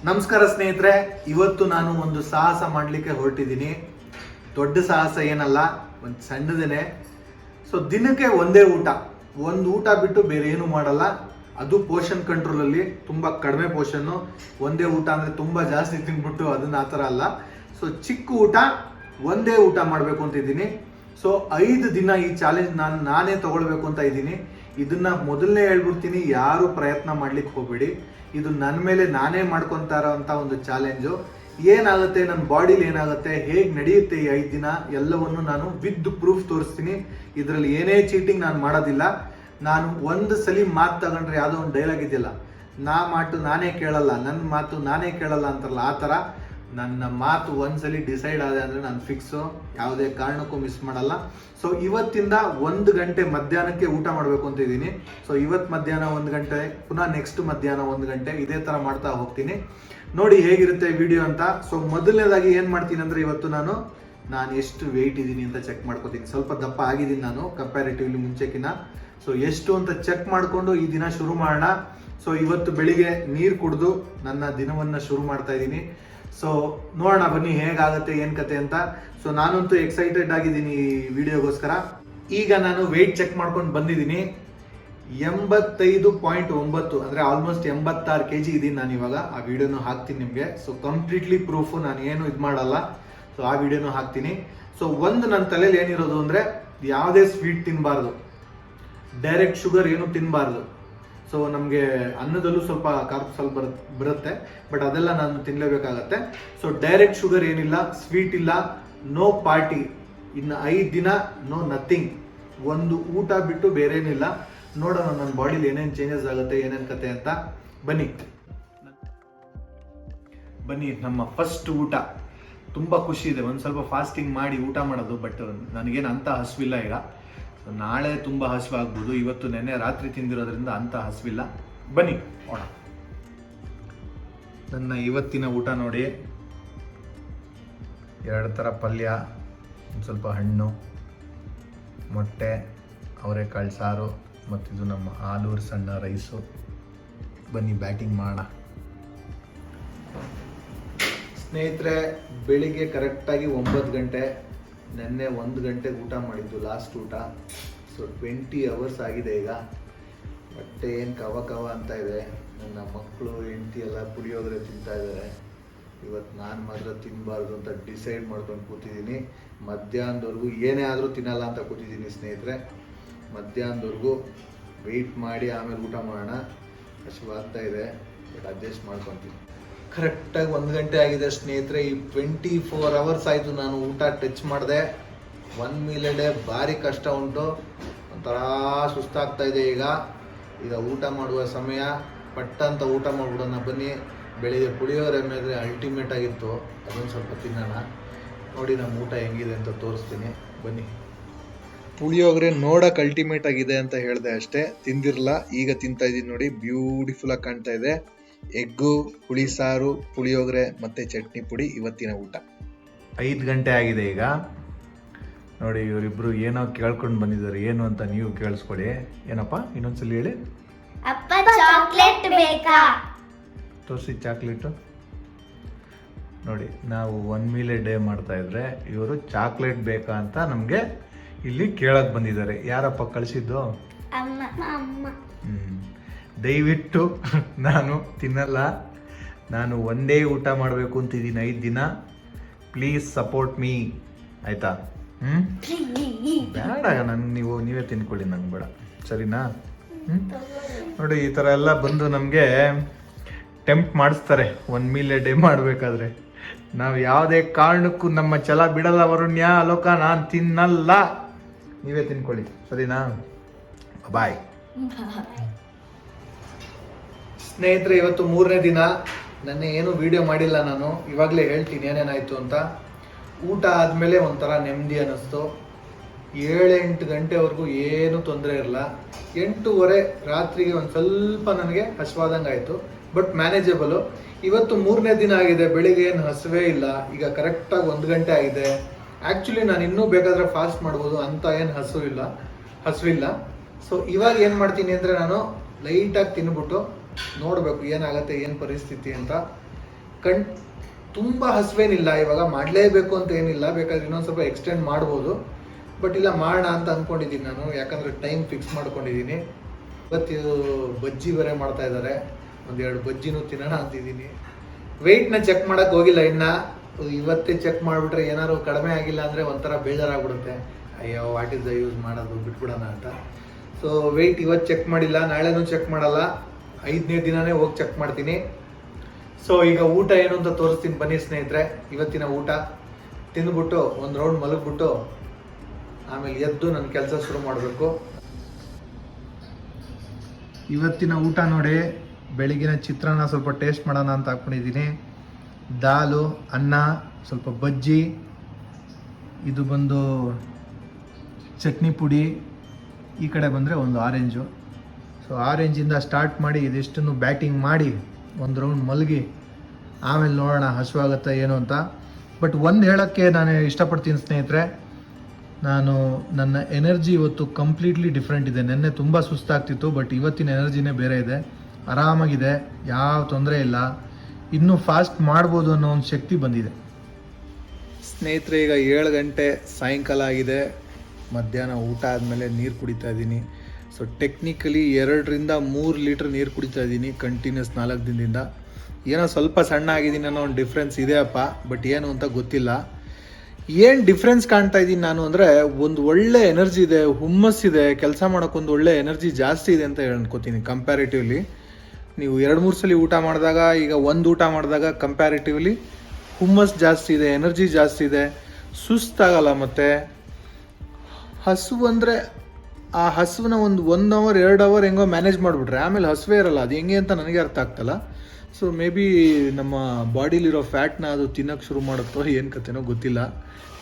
ನಮಸ್ಕಾರ ಸ್ನೇಹಿತರೆ, ಇವತ್ತು ನಾನು ಒಂದು ಸಾಹಸ ಮಾಡಲಿಕ್ಕೆ ಹೊರಟಿದ್ದೀನಿ. ದೊಡ್ಡ ಸಾಹಸ ಏನಲ್ಲ, ಒಂದು ಸಣ್ಣದೇನೆ. ಸೊ ದಿನಕ್ಕೆ ಒಂದೇ ಊಟ, ಒಂದು ಊಟ ಬಿಟ್ಟು ಬೇರೆ ಏನು ಮಾಡಲ್ಲ. ಅದು ಪೋಷನ್ ಕಂಟ್ರೋಲಲ್ಲಿ, ತುಂಬ ಕಡಿಮೆ ಪೋಷನ್ನು. ಒಂದೇ ಊಟ ಅಂದರೆ ತುಂಬ ಜಾಸ್ತಿ ತಿನ್ಬಿಟ್ಟು ಅದನ್ನ ಆ ಥರ ಅಲ್ಲ. ಸೊ ಚಿಕ್ಕ ಊಟ, ಒಂದೇ ಊಟ ಮಾಡಬೇಕು ಅಂತ ಇದ್ದೀನಿ. ಸೊ 5 ದಿನ ಈ ಚಾಲೆಂಜ್ ನಾನೇ ತಗೊಳ್ಬೇಕು ಅಂತ ಇದ್ದೀನಿ. ಇದನ್ನ ಮೊದಲನೇ ಹೇಳ್ಬಿಡ್ತೀನಿ, ಯಾರು ಪ್ರಯತ್ನ ಮಾಡ್ಲಿಕ್ಕೆ ಹೋಗ್ಬೇಡಿ. ಇದು ನನ್ನ ಮೇಲೆ ನಾನೇ ಮಾಡ್ಕೊತಾ ಇರೋಂಥ ಒಂದು ಚಾಲೆಂಜು. ಏನಾಗುತ್ತೆ, ನನ್ನ ಬಾಡಿಲಿ ಏನಾಗುತ್ತೆ, ಹೇಗೆ ನಡೆಯುತ್ತೆ ಈ 5 ದಿನ ಎಲ್ಲವನ್ನು ನಾನು ವಿತ್ ಪ್ರೂಫ್ ತೋರಿಸ್ತೀನಿ. ಇದರಲ್ಲಿ ಏನೇ ಚೀಟಿಂಗ್ ನಾನು ಮಾಡೋದಿಲ್ಲ. ನಾನು ಒಂದು ಸಲ ಮಾತು ತಗೊಂಡ್ರೆ, ಯಾವುದೋ ಒಂದು ಡೈಲಾಗ್ ಇದೆಯಲ್ಲ, ಮಾತು ನಾನೇ ಕೇಳಲ್ಲ, ನನ್ನ ಮಾತು ನಾನೇ ಕೇಳಲ್ಲ ಅಂತಾರಲ್ಲ, ಆ ಥರ ನನ್ನ ಮಾತು ಒಂದ್ಸಲಿ ಡಿಸೈಡ್ ಆದ ಅಂದರೆ ನಾನು ಫಿಕ್ಸು, ಯಾವುದೇ ಕಾರಣಕ್ಕೂ ಮಿಸ್ ಮಾಡಲ್ಲ. ಸೊ ಇವತ್ತಿಂದ 1 ಗಂಟೆ ಮಧ್ಯಾಹ್ನಕ್ಕೆ ಊಟ ಮಾಡಬೇಕು ಅಂತ ಇದ್ದೀನಿ. ಸೊ ಇವತ್ತು ಮಧ್ಯಾಹ್ನ 1 ಗಂಟೆ, ಪುನಃ ನೆಕ್ಸ್ಟ್ ಮಧ್ಯಾಹ್ನ 1 ಗಂಟೆ, ಇದೇ ಥರ ಮಾಡ್ತಾ ಹೋಗ್ತೀನಿ. ನೋಡಿ ಹೇಗಿರುತ್ತೆ ವಿಡಿಯೋ ಅಂತ. ಸೊ ಮೊದಲನೇದಾಗಿ ಏನು ಮಾಡ್ತೀನಿ ಅಂದರೆ, ಇವತ್ತು ನಾನು ಎಷ್ಟು ವೆಯ್ಟ್ ಇದ್ದೀನಿ ಅಂತ ಚೆಕ್ ಮಾಡ್ಕೋತೀನಿ. ಸ್ವಲ್ಪ ದಪ್ಪ ಆಗಿದ್ದೀನಿ ನಾನು ಕಂಪ್ಯಾರಿಟಿವ್ಲಿ ಮುಂಚೆಕಿನ. ಸೊ ಎಷ್ಟು ಅಂತ ಚೆಕ್ ಮಾಡಿಕೊಂಡು ಈ ದಿನ ಶುರು ಮಾಡೋಣ. ಸೊ ಇವತ್ತು ಬೆಳಿಗ್ಗೆ ನೀರು ಕುಡಿದು ನನ್ನ ದಿನವನ್ನು ಶುರು ಮಾಡ್ತಾ ಇದ್ದೀನಿ. ಸೊ ನೋಡೋಣ ಬನ್ನಿ ಹೇಗಾಗುತ್ತೆ, ಏನು ಕತೆ ಅಂತ. ಸೊ ನಾನಂತೂ ಎಕ್ಸೈಟೆಡ್ ಆಗಿದ್ದೀನಿ ಈ ವಿಡಿಯೋಗೋಸ್ಕರ. ಈಗ ನಾನು ವೆಯ್ಟ್ ಚೆಕ್ ಮಾಡ್ಕೊಂಡು ಬಂದಿದ್ದೀನಿ. 85.9 ಅಂದರೆ ಆಲ್ಮೋಸ್ಟ್ 86 kg ಇದ್ದೀನಿ ನಾನು ಇವಾಗ. ಆ ವಿಡಿಯೋನು ಹಾಕ್ತೀನಿ ನಿಮಗೆ. ಸೊ ಕಂಪ್ಲೀಟ್ಲಿ ಪ್ರೂಫು, ನಾನು ಏನು ಇದು ಮಾಡಲ್ಲ. ಸೊ ಆ ವಿಡಿಯೋನು ಹಾಕ್ತೀನಿ. ಸೊ ನನ್ನ ತಲೆಯಲ್ಲಿ ಏನಿರೋದು ಅಂದರೆ, ಯಾವುದೇ ಸ್ವೀಟ್ ತಿನ್ನಬಾರ್ದು, ಡೈರೆಕ್ಟ್ ಶುಗರ್ ಏನು ತಿನ್ನಬಾರ್ದು. ಸೊ ನಮಗೆ ಅನ್ನದಲ್ಲೂ ಸ್ವಲ್ಪ ಕಾರ್ಬ್ ಸ್ವಲ್ಪ ಬರುತ್ತೆ, ಬಟ್ ಅದೆಲ್ಲ ನಾನು ತಿನ್ನಲೇಬೇಕಾಗತ್ತೆ. ಸೊ ಡೈರೆಕ್ಟ್ ಶುಗರ್ ಏನಿಲ್ಲ, ಸ್ವೀಟ್ ಇಲ್ಲ, ನೋ ಪಾರ್ಟಿ. ಇನ್ನು 5 ದಿನ ನೋ ನಥಿಂಗ್. ಒಂದು ಊಟ ಬಿಟ್ಟು ಬೇರೇನಿಲ್ಲ. ನೋಡೋಣ ನನ್ನ ಬಾಡಿಲಿ ಏನೇನು ಚೇಂಜಸ್ ಆಗುತ್ತೆ, ಏನೇನು ಕತೆ ಅಂತ. ಬನ್ನಿ ನಮ್ಮ ಫಸ್ಟ್ ಊಟ. ತುಂಬ ಖುಷಿ ಇದೆ, ಒಂದು ಸ್ವಲ್ಪ ಫಾಸ್ಟಿಂಗ್ ಮಾಡಿ ಊಟ ಮಾಡೋದು. ಬಟ್ ನನಗೇನು ಅಂಥ ಹಸಿವಿಲ್ಲ ಈಗ. ನಾಳೆ ತುಂಬ ಹಸಿವಾಗ್ಬೋದು. ಇವತ್ತು ನೆನ್ನೆ ರಾತ್ರಿ ತಿಂದಿರೋದ್ರಿಂದ ಅಂಥ ಹಸಿವಿಲ್ಲ. ಬನ್ನಿ ನೋಡ ನನ್ನ ಇವತ್ತಿನ ಊಟ ನೋಡಿ. 2 ಥರ ಪಲ್ಯ, ಒಂದು ಸ್ವಲ್ಪ ಹಣ್ಣು, ಮೊಟ್ಟೆ, ಅವರೆಕಾಳು ಸಾರು, ಮತ್ತಿದು ನಮ್ಮ ಆಲೂರು ಸಣ್ಣ ರೈಸು. ಬನ್ನಿ ಬ್ಯಾಟಿಂಗ್ ಮಾಡೋಣ. ಸ್ನೇಹಿತರೆ, ಬೆಳಿಗ್ಗೆ ಕರೆಕ್ಟಾಗಿ 9 ಗಂಟೆ. ನೆನ್ನೆ 1 ಗಂಟೆಗೆ ಊಟ ಮಾಡಿದ್ದು ಲಾಸ್ಟ್ ಊಟ. ಸೊ 20 hours ಆಗಿದೆ ಈಗ. ಹೊಟ್ಟೆ ಏನು ಕವ ಅಂತ ಇದೆ. ನನ್ನ ಮಕ್ಕಳು ಹೆಂಡತಿ ಎಲ್ಲ ಪುಳಿಯೋಗರೆ ತಿಂತಾ ಇದ್ದಾರೆ. ಇವತ್ತು ನಾನು ಮಾತ್ರ ತಿನ್ನಬಾರ್ದು ಅಂತ ಡಿಸೈಡ್ ಮಾಡ್ಕೊಂಡು ಕೂತಿದ್ದೀನಿ. ಮಧ್ಯಾಹ್ನದವರೆಗೂ ಏನೇ ಆದರೂ ತಿನ್ನಲ್ಲ ಅಂತ ಕೂತಿದ್ದೀನಿ ಸ್ನೇಹಿತರೆ. ಮಧ್ಯಾಹ್ನದವರೆಗೂ ವೆಯ್ಟ್ ಮಾಡಿ ಆಮೇಲೆ ಊಟ ಮಾಡೋಣ. ಹಸಿವಾಗ್ತಾ ಇದೆ, ಬಟ್ ಅಡ್ಜಸ್ಟ್ ಮಾಡ್ಕೊತೀನಿ. ಕರೆಕ್ಟಾಗಿ 1 ಗಂಟೆ ಆಗಿದೆ ಸ್ನೇಹಿತರೆ. ಈ 24 hours ಆಯಿತು ನಾನು ಊಟ ಟಚ್ ಮಾಡಿದೆ. 1 meal a day ಭಾರಿ ಕಷ್ಟ ಉಂಟು. ಒಂಥರ ಸುಸ್ತಾಗ್ತಾ ಇದೆ ಈಗ ಊಟ ಮಾಡುವ ಸಮಯ. ಪಟ್ಟಂತ ಊಟ ಮಾಡಿಬಿಡೋಣ ಬನ್ನಿ. ಬೆಳಿಗ್ಗೆ ಪುಳಿಯೋಗರೆ ಮೇಲೆ ಅಲ್ಟಿಮೇಟ್ ಆಗಿತ್ತು, ಅದೊಂದು ಸ್ವಲ್ಪ ತಿನ್ನೋಣ. ನೋಡಿ ನಮ್ಮ ಊಟ ಹೆಂಗಿದೆ ಅಂತ ತೋರಿಸ್ತೀನಿ ಬನ್ನಿ. ಪುಳಿಯೋಗರೆ ನೋಡೋಕೆ ಅಲ್ಟಿಮೇಟ್ ಆಗಿದೆ ಅಂತ ಹೇಳಿದೆ ಅಷ್ಟೇ, ತಿಂದಿರಲ್ಲ. ಈಗ ತಿಂತಾ ಇದ್ದೀನಿ ನೋಡಿ, ಬ್ಯೂಟಿಫುಲ್ ಆಗಿ ಕಾಣ್ತಾ ಇದೆ. ಎಗ್ಗು, ಹುಳಿ ಸಾರು, ಪುಳಿಯೋಗರೆ ಮತ್ತು ಚಟ್ನಿ ಪುಡಿ ಇವತ್ತಿನ ಊಟ. 5 ಗಂಟೆ ಆಗಿದೆ ಈಗ ನೋಡಿ. ಇವರಿಬ್ರು ಏನೋ ಕೇಳ್ಕೊಂಡು ಬಂದಿದ್ದಾರೆ. ಏನು ಅಂತ ನೀವು ಕೇಳಿಸ್ಕೊಡಿ. ಏನಪ್ಪ ಇನ್ನೊಂದ್ಸಲ ಹೇಳಿ. ಅಪ್ಪ ಚಾಕ್ಲೇಟ್ ಬೇಕಾ? ತೋರಿಸಿ ಚಾಕ್ಲೇಟು. ನೋಡಿ, ನಾವು 1 meal a day ಮಾಡ್ತಾ ಇದ್ರೆ ಇವರು ಚಾಕ್ಲೇಟ್ ಬೇಕಾ ಅಂತ ನಮಗೆ ಇಲ್ಲಿ ಕೇಳಕ್ಕೆ ಬಂದಿದ್ದಾರೆ. ಯಾರಪ್ಪ ಕಳಿಸಿದ್ದು? ಅಮ್ಮ. ದಯವಿಟ್ಟು ನಾನು ತಿನ್ನಲ್ಲ. ನಾನು ಒಂದೇ ಊಟ ಮಾಡಬೇಕು ಅಂತಿದ್ದೀನಿ 5 ದಿನ. ಪ್ಲೀಸ್ ಸಪೋರ್ಟ್ ಮೀ, ಆಯ್ತಾ? ಬೇಡ, ನೀವೇ ತಿನ್ಕೊಳ್ಳಿ, ನಂಗೆ ಬೇಡ, ಸರಿನಾ? ನೋಡಿ, ಈ ಥರ ಎಲ್ಲ ಬಂದು ನಮಗೆ ಟೆಂಪ್ಟ್ ಮಾಡಿಸ್ತಾರೆ 1 meal a day ಮಾಡಬೇಕಾದ್ರೆ. ನಾವು ಯಾವುದೇ ಕಾರಣಕ್ಕೂ ನಮ್ಮ ಛಲ ಬಿಡಲ್ಲ. ವರುಣ್ಯ, ಲೋಕ, ನಾನು ತಿನ್ನಲ್ಲ, ನೀವೇ ತಿನ್ಕೊಳ್ಳಿ, ಸರಿನಾ? ಬಾಯ್. ಸ್ನೇಹಿತರೆ, ಇವತ್ತು 3ನೇ ದಿನ. ನೆನ್ನೆ ಏನು ವಿಡಿಯೋ ಮಾಡಿಲ್ಲ ನಾನು. ಇವಾಗಲೇ ಹೇಳ್ತೀನಿ ಏನೇನಾಯಿತು ಅಂತ. ಊಟ ಆದಮೇಲೆ ಒಂಥರ ನೆಮ್ಮದಿ ಅನ್ನಿಸ್ತು. 7-8 ಗಂಟೆವರೆಗೂ ಏನೂ ತೊಂದರೆ ಇರಲ್ಲ. 8:30 ರಾತ್ರಿಗೆ ಒಂದು ಸ್ವಲ್ಪ ನನಗೆ ಹಸಿವಾದಂಗೆ ಆಯಿತು, ಬಟ್ ಮ್ಯಾನೇಜಬಲು. ಇವತ್ತು 3ನೇ ದಿನ ಆಗಿದೆ, ಬೆಳಿಗ್ಗೆ ಏನು ಹಸಿವೇ ಇಲ್ಲ. ಈಗ ಕರೆಕ್ಟಾಗಿ 1 ಗಂಟೆ ಆಗಿದೆ. ಆ್ಯಕ್ಚುಲಿ ನಾನು ಇನ್ನೂ ಬೇಕಾದರೆ ಫಾಸ್ಟ್ ಮಾಡ್ಬೋದು, ಅಂತ ಏನು ಹಸಿವಿಲ್ಲ. ಸೊ ಇವಾಗ ಏನು ಮಾಡ್ತೀನಿ ಅಂದರೆ, ನಾನು ಲೈಟಾಗಿ ತಿನ್ಬಿಟ್ಟು ನೋಡಬೇಕು ಏನಾಗುತ್ತೆ, ಏನು ಪರಿಸ್ಥಿತಿ ಅಂತ. ತುಂಬ ಹಸುವೇನಿಲ್ಲ ಇವಾಗ, ಮಾಡಲೇಬೇಕು ಅಂತ ಏನಿಲ್ಲ, ಬೇಕಾದ್ರೆ ಇನ್ನೊಂದು ಸ್ವಲ್ಪ ಎಕ್ಸ್ಟೆಂಡ್ ಮಾಡ್ಬೋದು. ಬಟ್ ಇಲ್ಲ ಮಾಡೋಣ ಅಂತ ಅಂದ್ಕೊಂಡಿದ್ದೀನಿ ನಾನು, ಯಾಕಂದರೆ ಟೈಮ್ ಫಿಕ್ಸ್ ಮಾಡ್ಕೊಂಡಿದ್ದೀನಿ. ಇವತ್ತು ಬಜ್ಜಿ ಬೇರೆ ಮಾಡ್ತಾ ಇದ್ದಾರೆ, ಒಂದೆರಡು ಬಜ್ಜಿನೂ ತಿನ್ನೋಣ ಅಂತಿದ್ದೀನಿ. ವೆಯ್ಟ್ನ ಚೆಕ್ ಮಾಡೋಕ್ಕೆ ಹೋಗಿಲ್ಲ ಇನ್ನು, ಇವತ್ತೇ ಚೆಕ್ ಮಾಡಿಬಿಟ್ರೆ ಏನಾದ್ರು ಕಡಿಮೆ ಆಗಿಲ್ಲ ಅಂದರೆ ಒಂಥರ ಬೇಜಾರಾಗ್ಬಿಡುತ್ತೆ. ಅಯ್ಯೋ ವಾಟ್ ಇಸ್ ದ ಯೂಸ್ ಮಾಡೋದು, ಬಿಟ್ಬಿಡೋಣ ಅಂತ. ಸೊ ವೆಯ್ಟ್ ಇವತ್ತು ಚೆಕ್ ಮಾಡಿಲ್ಲ, ನಾಳೆನೂ ಚೆಕ್ ಮಾಡಲ್ಲ, 5ನೇ ದಿನನೇ ಹೋಗಿ ಚೆಕ್ ಮಾಡ್ತೀನಿ. ಸೊ ಈಗ ಊಟ ಏನು ಅಂತ ತೋರಿಸ್ತೀನಿ ಬನ್ನಿ ಸ್ನೇಹಿತರೆ. ಇವತ್ತಿನ ಊಟ ತಿಂದ್ಬಿಟ್ಟು ಒಂದು ರೌಂಡ್ ಮಲಗ್ಬಿಟ್ಟು ಆಮೇಲೆ ಎದ್ದು ನನ್ನ ಕೆಲಸ ಶುರು ಮಾಡಬೇಕು. ಇವತ್ತಿನ ಊಟ ನೋಡಿ, ಬೆಳಿಗ್ಗಿನ ಚಿತ್ರಾನ್ನ ಸ್ವಲ್ಪ ಟೇಸ್ಟ್ ಮಾಡೋಣ ಅಂತ ಹಾಕ್ಕೊಂಡಿದ್ದೀನಿ. ದಾಲು, ಅನ್ನ, ಸ್ವಲ್ಪ ಬಜ್ಜಿ, ಇದು ಬಂದು ಚಟ್ನಿ ಪುಡಿ, ಈ ಕಡೆ ಬಂದರೆ ಒಂದು ಆರೆಂಜು. ಸೊ ಆರೆಂಜಿಂದ ಸ್ಟಾರ್ಟ್ ಮಾಡಿ ಇದಿಷ್ಟನ್ನು ಬ್ಯಾಟಿಂಗ್ ಮಾಡಿ ಒಂದು ರೌಂಡ್ ಮಲಗಿ ಆಮೇಲೆ ನೋಡೋಣ ಹಸುವಾಗತ್ತಾ ಏನು ಅಂತ. ಬಟ್ ಒಂದು ಹೇಳೋಕ್ಕೆ ನಾನು ಇಷ್ಟಪಡ್ತೀನಿ ಸ್ನೇಹಿತರೆ, ನನ್ನ ಎನರ್ಜಿ ಇವತ್ತು ಕಂಪ್ಲೀಟ್ಲಿ ಡಿಫ್ರೆಂಟ್ ಇದೆ. ನೆನ್ನೆ ತುಂಬ ಸುಸ್ತಾಗ್ತಿತ್ತು, ಬಟ್ ಇವತ್ತಿನ ಎನರ್ಜಿನೇ ಬೇರೆ ಇದೆ, ಆರಾಮಾಗಿದೆ, ಯಾವ ತೊಂದರೆ ಇಲ್ಲ, ಇನ್ನೂ ಫಾಸ್ಟ್ ಮಾಡ್ಬೋದು ಅನ್ನೋ ಒಂದು ಶಕ್ತಿ ಬಂದಿದೆ ಸ್ನೇಹಿತರೆ. ಈಗ 7 ಗಂಟೆ ಸಾಯಂಕಾಲ ಆಗಿದೆ, ಮಧ್ಯಾಹ್ನ ಊಟ ಆದಮೇಲೆ ನೀರು ಕುಡಿತಾ ಇದ್ದೀನಿ. ಸೊ ಟೆಕ್ನಿಕಲಿ 2ರಿಂದ 3 ಲೀಟ್ರ್ ನೀರು ಕುಡಿತಾ ಇದ್ದೀನಿ ಕಂಟಿನ್ಯೂಸ್ 4 ದಿನದಿಂದ. ಏನೋ ಸ್ವಲ್ಪ ಸಣ್ಣ ಆಗಿದ್ದೀನಿ ಅನ್ನೋ ಒಂದು ಡಿಫ್ರೆನ್ಸ್ ಇದೆಯಪ್ಪ, ಬಟ್ ಏನು ಅಂತ ಗೊತ್ತಿಲ್ಲ. ಏನು ಡಿಫ್ರೆನ್ಸ್ ಕಾಣ್ತಾ ಇದ್ದೀನಿ ನಾನು ಅಂದರೆ, ಒಂದು ಒಳ್ಳೆ ಎನರ್ಜಿ ಇದೆ, ಹುಮ್ಮಸ್ಸಿದೆ, ಕೆಲಸ ಮಾಡೋಕ್ಕೊಂದು ಒಳ್ಳೆ ಎನರ್ಜಿ ಜಾಸ್ತಿ ಇದೆ ಅಂತ ಹೇಳ್ಕೊತೀನಿ ಕಂಪ್ಯಾರಿಟಿವ್ಲಿ. ನೀವು 2-3 ಸಲ ಊಟ ಮಾಡಿದಾಗ, ಈಗ ಒಂದು ಊಟ ಮಾಡಿದಾಗ ಕಂಪ್ಯಾರಿಟಿವ್ಲಿ ಹುಮ್ಮಸ್ ಜಾಸ್ತಿ ಇದೆ, ಎನರ್ಜಿ ಜಾಸ್ತಿ ಇದೆ, ಸುಸ್ತಾಗಲ್ಲ. ಮತ್ತು ಹಸು ಅಂದರೆ ಆ ಹಸುವನ್ನ ಒಂದು 1 ಅವರ್ 2 ಅವರ್ ಹೆಂಗೋ ಮ್ಯಾನೇಜ್ ಮಾಡಿಬಿಟ್ರೆ ಆಮೇಲೆ ಹಸುವೇ ಇರಲ್ಲ. ಅದು ಹೆಂಗೆ ಅಂತ ನನಗೆ ಅರ್ಥ ಆಗ್ತಲ್ಲ. ಸೊ ಮೇ ಬಿ ನಮ್ಮ ಬಾಡಿಲಿರೋ ಫ್ಯಾಟ್ನ ಅದು ತಿನ್ನೋಕ್ಕೆ ಶುರು ಮಾಡುತ್ತೋ ಏನು ಕತೆನೋ ಗೊತ್ತಿಲ್ಲ.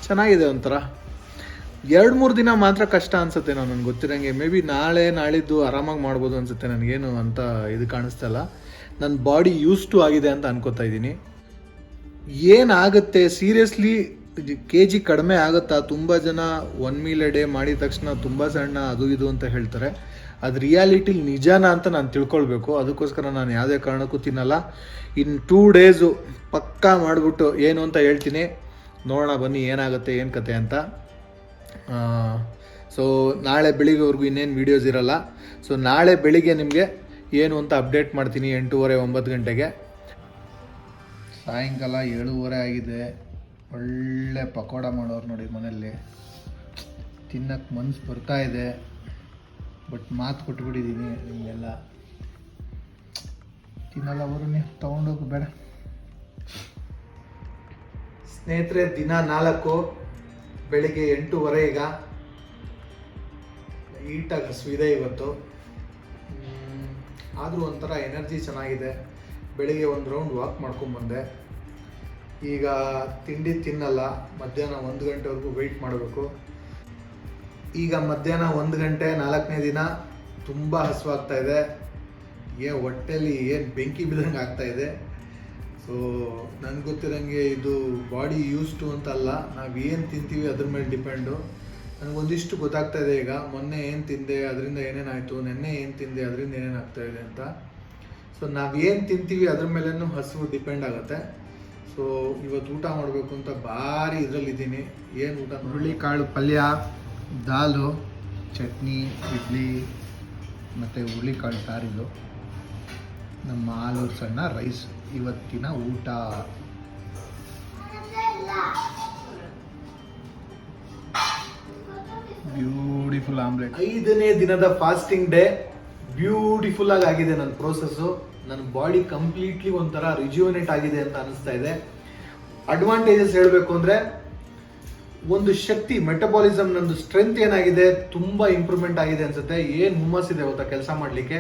ಚೆನ್ನಾಗಿದೆ ಒಂಥರ. 2-3 ದಿನ ಮಾತ್ರ ಕಷ್ಟ ಅನಿಸುತ್ತೆ ನನಗೆ ಗೊತ್ತಿರೋಂಗೆ. ಮೇ ಬಿ ನಾಳಿದ್ದು ಆರಾಮಾಗಿ ಮಾಡ್ಬೋದು ಅನಿಸುತ್ತೆ, ನನಗೇನು ಅಂತ ಇದು ಕಾಣಿಸ್ತಲ್ಲ. ನನ್ನ ಬಾಡಿ ಯೂಸ್ ಟು ಆಗಿದೆ ಅಂತ ಅನ್ಕೋತಾ ಇದ್ದೀನಿ. ಏನಾಗುತ್ತೆ ಸೀರಿಯಸ್ಲಿ, kg ಕಡಿಮೆ ಆಗುತ್ತಾ? ತುಂಬ ಜನ 1 ಮೀಲ್ ಎ ಡೇ ಮಾಡಿದ ತಕ್ಷಣ ತುಂಬ ಸಣ್ಣ ಅದು ಇದು ಅಂತ ಹೇಳ್ತಾರೆ. ಅದು ರಿಯಾಲಿಟಿಲಿ ನಿಜಾನ ಅಂತ ನಾನು ತಿಳ್ಕೊಳ್ಬೇಕು. ಅದಕ್ಕೋಸ್ಕರ ನಾನು ಯಾವುದೇ ಕಾರಣಕ್ಕೂ ತಿನ್ನಲ್ಲ. ಇನ್ನು 2 ಡೇಸು ಪಕ್ಕಾ ಮಾಡಿಬಿಟ್ಟು ಏನು ಅಂತ ಹೇಳ್ತೀನಿ. ನೋಡೋಣ ಬನ್ನಿ ಏನಾಗುತ್ತೆ ಏನು ಕತೆ ಅಂತ. ಸೊ ನಾಳೆ ಬೆಳಿಗ್ಗೆವರೆಗೂ ಇನ್ನೇನು ವೀಡಿಯೋಸ್ ಇರಲ್ಲ. ಸೊ ನಾಳೆ ಬೆಳಿಗ್ಗೆ ನಿಮಗೆ ಏನು ಅಂತ ಅಪ್ಡೇಟ್ ಮಾಡ್ತೀನಿ 8:30-9 ಗಂಟೆಗೆ. ಸಾಯಂಕಾಲ 7:30 ಆಗಿದೆ. ಒಳ್ಳೆ ಪಕೋಡ ಮಾಡೋರು ನೋಡಿ ಮನೆಯಲ್ಲಿ, ತಿನ್ನಕ್ಕೆ ಮನಸ್ಸು ಬರ್ತಾ ಇದೆ. ಬಟ್ ಮಾತು ಕೊಟ್ಬಿಟ್ಟಿದ್ದೀನಿ ನಿಮಗೆಲ್ಲ, ತಿನ್ನಲ್ಲ ಅವರು, ನೀವು ತೊಗೊಂಡೋಗು ಬೇಡ. ಸ್ನೇಹಿತರೆ ದಿನ 4 ಬೆಳಿಗ್ಗೆ 8:30. ಈಗ ಈಟಾಗಿ ಹಸುವಿದೆ ಇವತ್ತು, ಆದರೂ ಒಂಥರ ಎನರ್ಜಿ ಚೆನ್ನಾಗಿದೆ. ಬೆಳಿಗ್ಗೆ ಒಂದು ರೌಂಡ್ ವಾಕ್ ಮಾಡ್ಕೊಂಬಂದೆ. ಈಗ ತಿಂಡಿ ತಿನ್ನಲ್ಲ, ಮಧ್ಯಾಹ್ನ 1 ಗಂಟೆವರೆಗೂ ವೆಯ್ಟ್ ಮಾಡಬೇಕು. ಈಗ ಮಧ್ಯಾಹ್ನ 1 ಗಂಟೆ 4ನೇ ದಿನ, ತುಂಬ ಹಸುವಾಗ್ತಾ ಇದೆ. ಹೊಟ್ಟೆಲಿ ಏನು ಬೆಂಕಿ ಬಿದ್ದಂಗೆ ಆಗ್ತಾ ಇದೆ. ಸೊ ನನಗೆ ಗೊತ್ತಿರೋಂಗೆ ಇದು ಬಾಡಿ ಯೂಸ್ ಟು ಅಂತ ಅಲ್ಲ, ನಾವು ಏನು ತಿಂತೀವಿ ಅದ್ರ ಮೇಲೆ ಡಿಪೆಂಡು. ನನಗೊಂದಿಷ್ಟು ಗೊತ್ತಾಗ್ತಾ ಇದೆ ಈಗ. ಮೊನ್ನೆ ಏನು ತಿಂದೆ ಅದರಿಂದ ಏನೇನಾಯಿತು, ನೆನ್ನೆ ಏನು ತಿಂದೆ ಅದರಿಂದ ಏನೇನಾಗ್ತಾ ಇದೆ ಅಂತ. ಸೊ ನಾವೇನು ತಿಂತೀವಿ ಅದ್ರ ಮೇಲೂ ಹಸಿವು ಡಿಪೆಂಡ್ ಆಗುತ್ತೆ. ಸೊ ಇವತ್ತು ಊಟ ಮಾಡಬೇಕು ಅಂತ ಭಾರಿ ಇದರಲ್ಲಿದ್ದೀನಿ. ಏನು ಊಟ? ಹುರುಳಿಕಾಳು ಪಲ್ಯ, ದಾಲು, ಚಟ್ನಿ, ಇಡ್ಲಿ ಮತ್ತು ಹುರುಳಿಕಾಳು ಸಾರಿದು, ನಮ್ಮ ಆಲೂರು ಸಣ್ಣ ರೈಸ್ ಇವತ್ತಿನ ಊಟ. Beautiful omelette. 5ನೇ ದಿನದ ಫಾಸ್ಟಿಂಗ್ ಡೇ. ಬ್ಯೂಟಿಫುಲ್ ಆಗಿದೆ ನನ್ನ ಪ್ರೋಸೆಸ್ಸು. ನನ್ನ ಬಾಡಿ ಕಂಪ್ಲೀಟ್ಲಿ ಒಂಥರ ರಿಜ್ಯೂನೇಟ್ ಆಗಿದೆ ಅಂತ ಅನಿಸ್ತಾ ಇದೆ. ಅಡ್ವಾಂಟೇಜಸ್ ಹೇಳಬೇಕು ಅಂದರೆ, ಒಂದು ಶಕ್ತಿ, ಮೆಟಬಾಲಿಸಮ್, ನಂದು ಸ್ಟ್ರೆಂತ್ ಏನಾಗಿದೆ ತುಂಬ ಇಂಪ್ರೂವ್ಮೆಂಟ್ ಆಗಿದೆ ಅನಿಸುತ್ತೆ. ಏನು ಹುಮ್ಮಸ್ಸಿದೆ ಗೊತ್ತಾ ಕೆಲಸ ಮಾಡಲಿಕ್ಕೆ.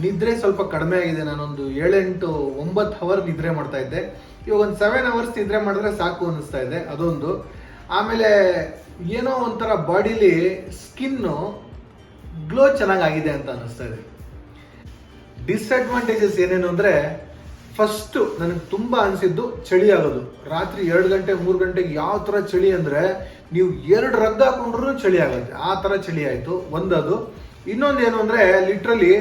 ನಿದ್ರೆ ಸ್ವಲ್ಪ ಕಡಿಮೆ ಆಗಿದೆ. ನಾನೊಂದು 7-8-9 ಅವರ್ ನಿದ್ರೆ ಮಾಡ್ತಾ ಇದ್ದೆ. ಇವಾಗ ಒಂದು 7 ಅವರ್ಸ್ ನಿದ್ರೆ ಮಾಡಿದ್ರೆ ಸಾಕು ಅನ್ನಿಸ್ತಾ ಇದೆ, ಅದೊಂದು. ಆಮೇಲೆ ಏನೋ ಒಂಥರ ಬಾಡಿಲಿ ಸ್ಕಿನ್ನು ಗ್ಲೋ ಚೆನ್ನಾಗಿದೆ ಅಂತ ಅನ್ನಿಸ್ತಾ ಇದೆ. ಡಿಸ್ಅಡ್ವಾಂಟೇಜಸ್ ಏನೇನು ಅಂದರೆ, ಫಸ್ಟು ನನಗೆ ತುಂಬ ಅನಿಸಿದ್ದು ಚಳಿ ಆಗೋದು. ರಾತ್ರಿ 2 ಗಂಟೆ 3 ಗಂಟೆಗೆ ಯಾವ ಥರ ಚಳಿ ಅಂದರೆ, ನೀವು 2 ರಗ್ ಹಾಕೊಂಡ್ರೂ ಚಳಿ ಆಗುತ್ತೆ, ಆ ಥರ ಚಳಿ ಆಯಿತು ಒಂದದು. ಇನ್ನೊಂದು ಏನು ಅಂದರೆ, ಲಿಟ್ರಲಿ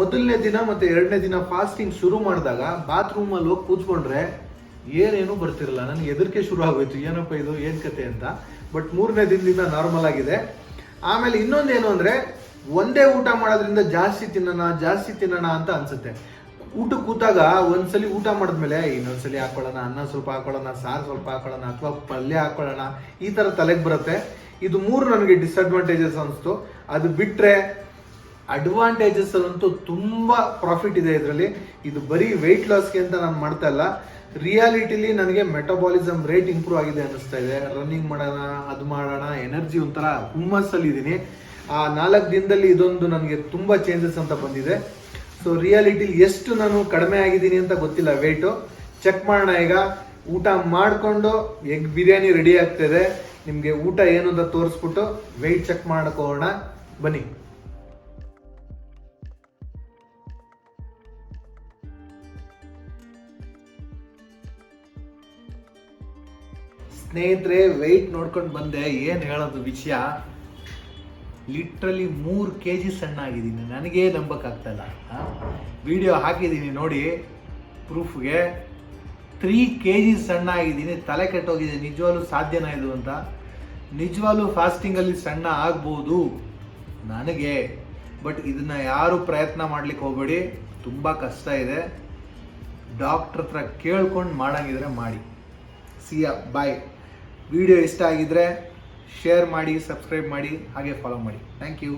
1ನೇ ದಿನ ಮತ್ತು 2ನೇ ದಿನ ಫಾಸ್ಟಿಂಗ್ ಶುರು ಮಾಡಿದಾಗ ಬಾತ್ರೂಮಲ್ಲಿ ಹೋಗಿ ಕೂತ್ಕೊಂಡ್ರೆ ಏನೇನು ಬರ್ತಿರಲ್ಲ. ನನಗೆ ಹೆದರಿಕೆ ಶುರು ಆಗೋಯ್ತು, ಏನಪ್ಪ ಇದು ಏನು ಕತೆ ಅಂತ. ಬಟ್ 3ನೇ ದಿನದಿಂದ ನಾರ್ಮಲ್ ಆಗಿದೆ. ಆಮೇಲೆ ಇನ್ನೊಂದೇನು ಅಂದರೆ, ಒಂದೇ ಊಟ ಮಾಡೋದ್ರಿಂದ ಜಾಸ್ತಿ ತಿನ್ನೋಣ ಅಂತ ಅನ್ಸುತ್ತೆ. ಊಟಕ್ಕೆ ಕೂತಾಗ ಒಂದ್ಸಲಿ ಊಟ ಮಾಡಿದ್ಮೇಲೆ ಇನ್ನೊಂದ್ಸಲಿ ಹಾಕೊಳ್ಳೋಣ, ಅನ್ನ ಸ್ವಲ್ಪ ಹಾಕೊಳ್ಳೋಣ, ಸಾರು ಸ್ವಲ್ಪ ಹಾಕೊಳ್ಳೋಣ, ಅಥವಾ ಪಲ್ಯ ಹಾಕೊಳ್ಳೋಣ, ಈ ಥರ ತಲೆಗೆ ಬರುತ್ತೆ. ಇದು 3 ನನಗೆ ಡಿಸ್ಅಡ್ವಾಂಟೇಜಸ್ ಅನಿಸ್ತು. ಅದು ಬಿಟ್ಟರೆ ಅಡ್ವಾಂಟೇಜಸ್ ಅಂತೂ ತುಂಬ ಪ್ರಾಫಿಟ್ ಇದೆ ಇದರಲ್ಲಿ. ಇದು ಬರೀ ವೆಯ್ಟ್ ಲಾಸ್ಗೆ ಅಂತ ನಾನು ಮಾಡ್ತಾ ಇಲ್ಲ. ರಿಯಾಲಿಟಿಲಿ ನನಗೆ ಮೆಟಬಾಲಿಸಮ್ ರೇಟ್ ಇಂಪ್ರೂವ್ ಆಗಿದೆ ಅನ್ನಿಸ್ತಾ ಇದೆ. ರನ್ನಿಂಗ್ ಮಾಡೋಣ, ಅದು ಮಾಡೋಣ, ಎನರ್ಜಿ ಒಂಥರ ಹುಮ್ಮಸ್ಸಲ್ಲಿ ಇದ್ದೀನಿ. ಆ 4 ದಿನದಲ್ಲಿ ಇದೊಂದು ನನಗೆ ತುಂಬ ಚೇಂಜಸ್ ಅಂತ ಬಂದಿದೆ. ಸೊ ರಿಯಾಲಿಟಿಲಿ ಎಷ್ಟು ನಾನು ಕಡಿಮೆ ಆಗಿದ್ದೀನಿ ಅಂತ ಗೊತ್ತಿಲ್ಲ. ವೆಯ್ಟು ಚೆಕ್ ಮಾಡೋಣ. ಈಗ ಊಟ ಮಾಡಿಕೊಂಡು ಎಗ್ ಬಿರಿಯಾನಿ ರೆಡಿ ಆಗ್ತಾಯಿದೆ. ನಿಮಗೆ ಊಟ ಏನು ಅಂತ ತೋರಿಸ್ಬಿಟ್ಟು ವೆಯ್ಟ್ ಚೆಕ್ ಮಾಡ್ಕೊಳ್ಳೋಣ, ಬನ್ನಿ. ಸ್ನೇಹಿತರೆ, ವೆಯ್ಟ್ ನೋಡ್ಕೊಂಡು ಬಂದೆ. ಏನು ಹೇಳೋದು ವಿಷಯ, ಲಿಟ್ರಲಿ 3 kg ಸಣ್ಣ ಆಗಿದ್ದೀನಿ. ನನಗೇ ನಂಬಕ್ಕಾಗ್ತಾಯಿಲ್ಲ. ವಿಡಿಯೋ ಹಾಕಿದ್ದೀನಿ ನೋಡಿ ಪ್ರೂಫ್ಗೆ. 3 kg ಸಣ್ಣ ಆಗಿದ್ದೀನಿ. ತಲೆ ಕೆಟ್ಟೋಗಿದೆ. ನಿಜವಾಗ್ಲೂ ಸಾಧ್ಯನಾ ಇದು ಅಂತ. ನಿಜವಾಗ್ಲೂ ಫಾಸ್ಟಿಂಗಲ್ಲಿ ಸಣ್ಣ ಆಗ್ಬೋದು ನನಗೆ. ಬಟ್ ಇದನ್ನು ಯಾರು ಪ್ರಯತ್ನ ಮಾಡ್ಲಿಕ್ಕೆ ಹೋಗಬೇಡಿ, ತುಂಬ ಕಷ್ಟ ಇದೆ. ಡಾಕ್ಟ್ರ್ ಹತ್ರ ಕೇಳ್ಕೊಂಡು ಮಾಡಂಗಿದ್ರೆ ಮಾಡಿ. ಸಿಯಾ, ಬಾಯ್. ವಿಡಿಯೋ ಇಷ್ಟ ಆಗಿದ್ರೆ ಶೇರ್ ಮಾಡಿ, ಸಬ್ಸ್ಕ್ರೈಬ್ ಮಾಡಿ, ಹಾಗೆ ಫಾಲೋ ಮಾಡಿ. Thank you.